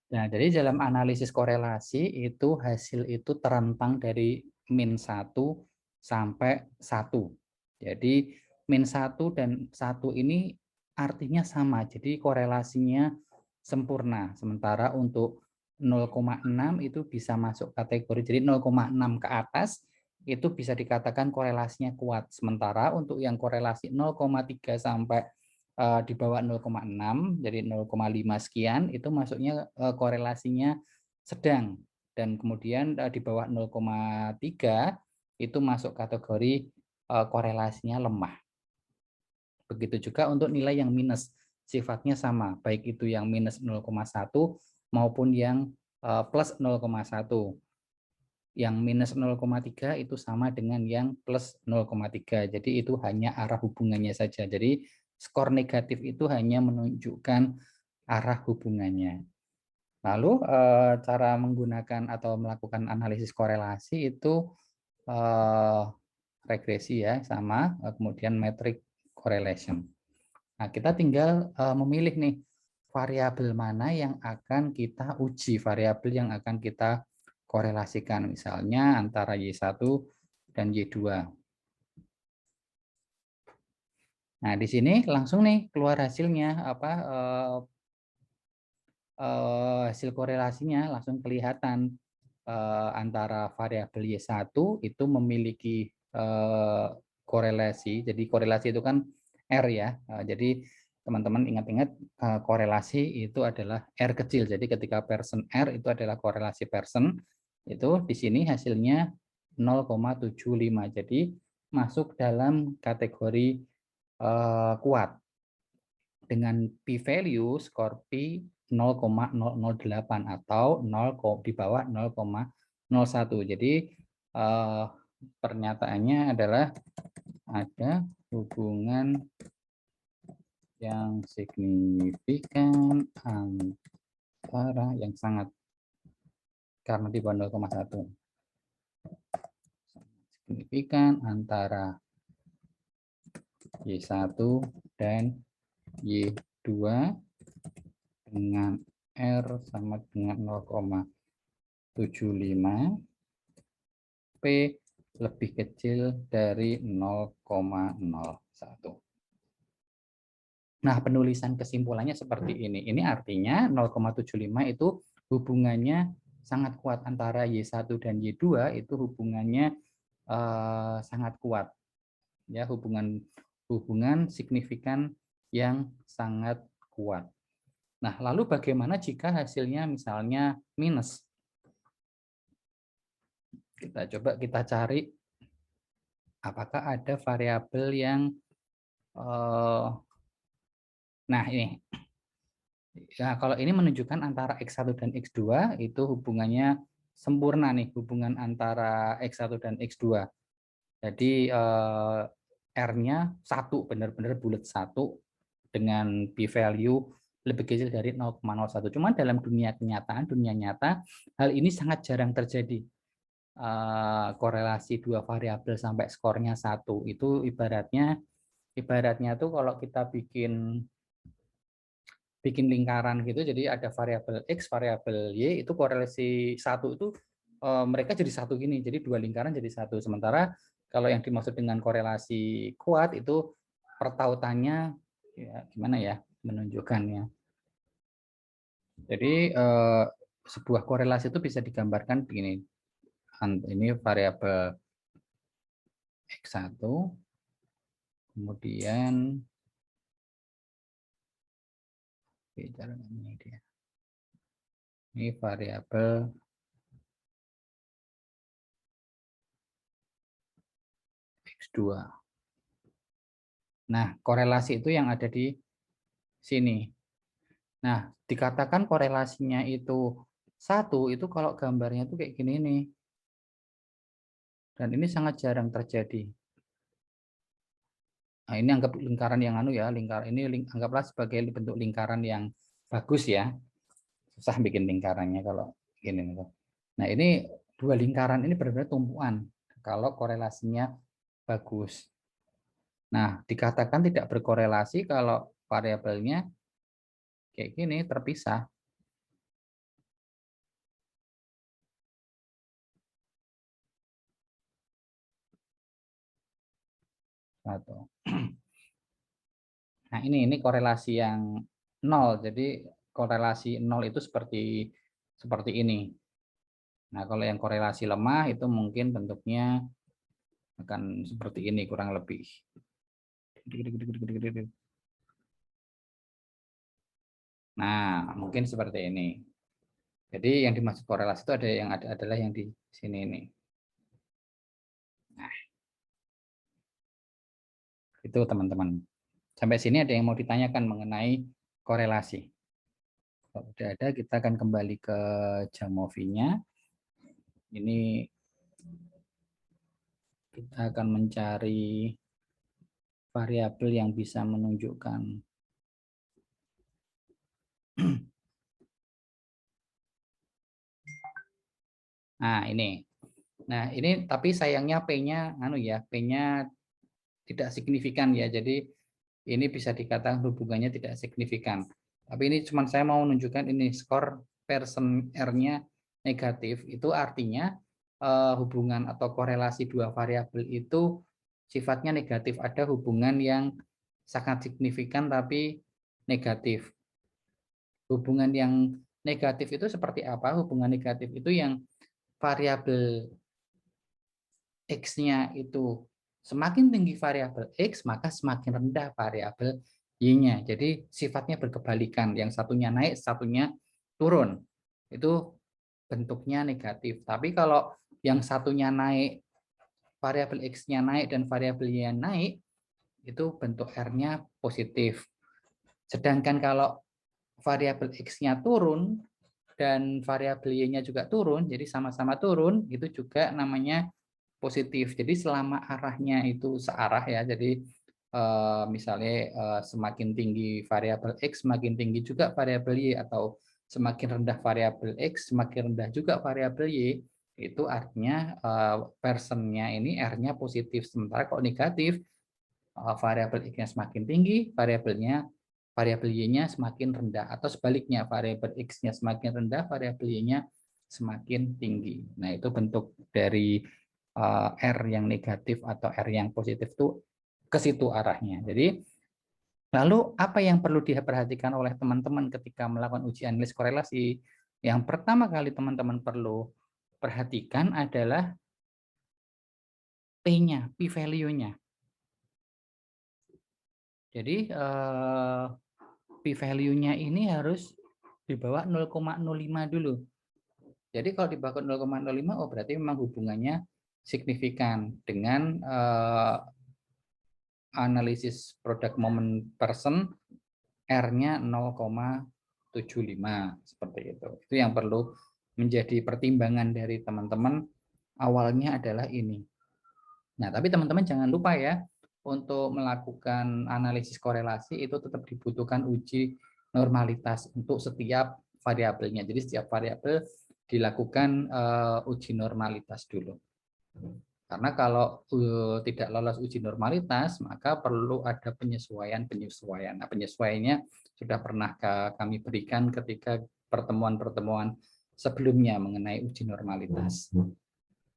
Nah, jadi dalam analisis korelasi itu hasil itu terentang dari -1 sampai 1. Jadi -1 dan 1 ini artinya sama. Jadi korelasinya sempurna. Sementara untuk 0,6 itu bisa masuk kategori. Jadi 0,6 ke atas itu bisa dikatakan korelasinya kuat. Sementara untuk yang korelasi 0,3 sampai di bawah 0,6 jadi 0,5 sekian itu masuknya korelasinya sedang, dan kemudian di bawah 0,3 itu masuk kategori korelasinya lemah. Begitu juga untuk nilai yang minus, sifatnya sama, baik itu yang minus 0,1 maupun yang plus 0,1. Yang minus 0,3 itu sama dengan yang plus 0,3. Jadi itu hanya arah hubungannya saja. Jadi skor negatif itu hanya menunjukkan arah hubungannya. Lalu cara menggunakan atau melakukan analisis korelasi itu regresi ya, sama kemudian metric correlation. Nah, kita tinggal memilih nih variabel mana yang akan kita uji, variabel yang akan kita korelasikan, misalnya antara Y1 dan Y2. Nah, di sini langsung nih keluar hasilnya, hasil korelasinya langsung kelihatan antara variabel Y1 itu memiliki korelasi. Jadi korelasi itu kan R ya. Jadi teman-teman ingat-ingat korelasi itu adalah R kecil. Jadi ketika person R itu adalah korelasi person, itu di sini hasilnya 0,75. Jadi masuk dalam kategori kuat dengan p-value skor P 0,008 atau 0 di bawah 0,01. Jadi pernyataannya adalah ada hubungan yang signifikan antara yang sangat karena di bawah 0,1 signifikan antara Y1 dan Y2 dengan R sama dengan 0,75, P lebih kecil dari 0,01. Nah, penulisan kesimpulannya seperti ini. Ini artinya 0,75 itu hubungannya sangat kuat antara Y1 dan Y2, itu hubungannya sangat kuat. Ya, hubungan signifikan yang sangat kuat. Nah, lalu bagaimana jika hasilnya misalnya minus? Kita cari apakah ada variabel yang nah ini. Ya, kalau ini menunjukkan antara X1 dan X2 itu hubungannya sempurna nih, hubungan antara X1 dan X2. Jadi R-nya 1, benar-benar bulat 1 dengan p-value lebih kecil dari 0,01. Cuman dalam dunia kenyataan, dunia nyata, hal ini sangat jarang terjadi. Korelasi dua variabel sampai skornya 1 itu ibaratnya tuh kalau kita bikin lingkaran gitu, jadi ada variabel X, variabel Y, itu korelasi 1 itu mereka jadi satu gini, jadi dua lingkaran jadi satu. Sementara kalau yang dimaksud dengan korelasi kuat itu pertautannya ya gimana ya menunjukkannya. Jadi sebuah korelasi itu bisa digambarkan begini. Ini variabel X1, kemudian ini variabel X2. Nah, korelasi itu yang ada di sini. Nah, dikatakan korelasinya itu 1, itu kalau gambarnya itu kayak gini nih. Dan ini sangat jarang terjadi. Nah, ini anggap lingkaran yang ya, anggaplah sebagai bentuk lingkaran yang bagus ya. Susah bikin lingkarannya kalau gini. Nah, ini dua lingkaran ini benar-benar tumpuan kalau korelasinya bagus. Nah, dikatakan tidak berkorelasi kalau variabelnya kayak gini terpisah. 1. Nah, ini korelasi yang 0. Jadi korelasi 0 itu seperti ini. Nah, kalau yang korelasi lemah itu mungkin bentuknya akan seperti ini kurang lebih. Nah, mungkin seperti ini. Jadi yang dimaksud korelasi itu adalah yang di sini ini. Nah, itu teman-teman. Sampai sini ada yang mau ditanyakan mengenai korelasi? Kalau sudah ada, kita akan kembali ke Jamovi-nya. Ini kita akan mencari variabel yang bisa menunjukkan nah ini. Nah, ini tapi sayangnya P-nya P-nya tidak signifikan ya. Jadi ini bisa dikatakan hubungannya tidak signifikan. Tapi ini cuma saya mau menunjukkan ini skor Pearson R-nya negatif. Itu artinya hubungan atau korelasi dua variabel itu sifatnya negatif. Ada hubungan yang sangat signifikan tapi negatif. Hubungan yang negatif itu seperti apa? Hubungan negatif itu yang variabel X-nya itu semakin tinggi variabel X, maka semakin rendah variabel Y-nya. Jadi sifatnya berkebalikan, yang satunya naik, satunya turun. Itu bentuknya negatif. Tapi kalau yang satunya naik, variabel X-nya naik dan variabel Y-nya naik, itu bentuk R-nya positif. Sedangkan kalau variabel X-nya turun dan variabel Y-nya juga turun, jadi sama-sama turun, itu juga namanya positif. Jadi selama arahnya itu searah ya, jadi misalnya semakin tinggi variabel X, semakin tinggi juga variabel Y, atau semakin rendah variabel X, semakin rendah juga variabel Y, itu artinya Pearson-nya ini R-nya positif. Sementara kalau negatif, variabel X-nya semakin tinggi, variabel Y-nya semakin rendah, atau sebaliknya variabel X-nya semakin rendah, variabel Y-nya semakin tinggi. Nah, itu bentuk dari R yang negatif atau R yang positif itu ke situ arahnya. Jadi, lalu apa yang perlu diperhatikan oleh teman-teman ketika melakukan uji analisis korelasi? Yang pertama kali teman-teman perlu perhatikan adalah P-nya, P-value-nya. Jadi P-value-nya ini harus di bawah 0,05 dulu. Jadi kalau di bawah 0,05, oh berarti memang hubungannya signifikan dengan analisis produk moment person R-nya 0,75 seperti itu. Itu yang perlu menjadi pertimbangan dari teman-teman awalnya adalah ini. Nah, tapi teman-teman jangan lupa ya, untuk melakukan analisis korelasi itu tetap dibutuhkan uji normalitas untuk setiap variabelnya. Jadi setiap variabel dilakukan uji normalitas dulu. Karena kalau tidak lolos uji normalitas, maka perlu ada penyesuaian. Nah, penyesuaiannya sudah pernah kami berikan ketika pertemuan-pertemuan sebelumnya mengenai uji normalitas.